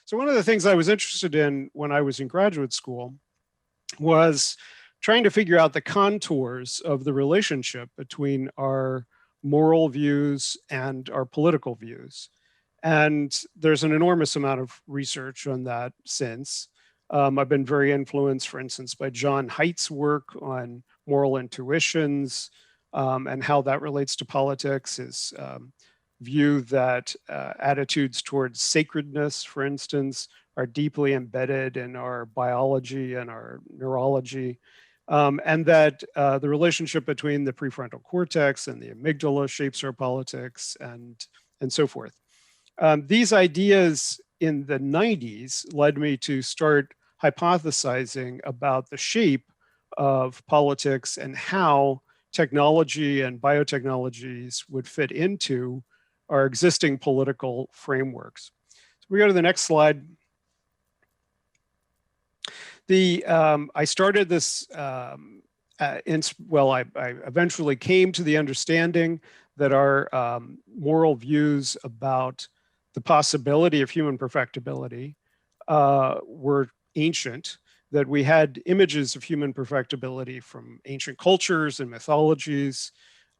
So one of the things I was interested in when I was in graduate school was trying to figure out the contours of the relationship between our moral views and our political views. And there's an enormous amount of research on that since. I've been very influenced, for instance, by John Haidt's work on moral intuitions and how that relates to politics, his view that attitudes towards sacredness, for instance, are deeply embedded in our biology and our neurology, and that the relationship between the prefrontal cortex and the amygdala shapes our politics and so forth. These ideas in the 90s led me to start hypothesizing about the shape of politics and how technology and biotechnologies would fit into our existing political frameworks. So we go to the next slide. I started this, I eventually came to the understanding that our moral views about the possibility of human perfectibility were ancient, that we had images of human perfectibility from ancient cultures and mythologies,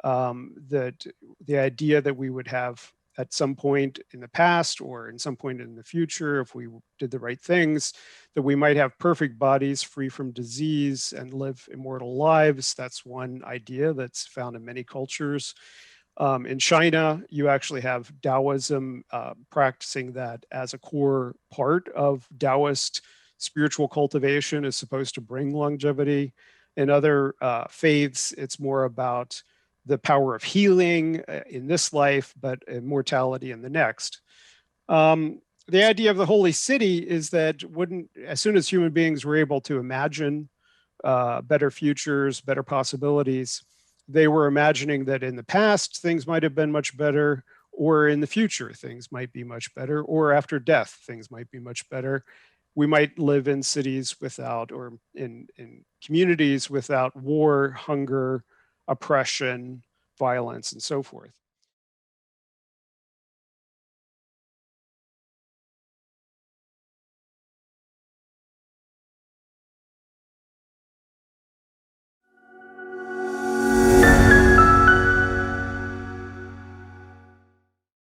that the idea that we would have at some point in the past or in some point in the future, if we did the right things, that we might have perfect bodies free from disease and live immortal lives. That's one idea that's found in many cultures. In China, you actually have Taoism practicing that as a core part of Taoist spiritual cultivation is supposed to bring longevity. In other faiths, it's more about the power of healing in this life, but immortality in the next. The idea of the holy city is that as soon as human beings were able to imagine better futures, better possibilities, they were imagining that in the past, things might have been much better, or in the future, things might be much better, or after death, things might be much better. We might live in cities without, or in communities without war, hunger, oppression, violence, and so forth.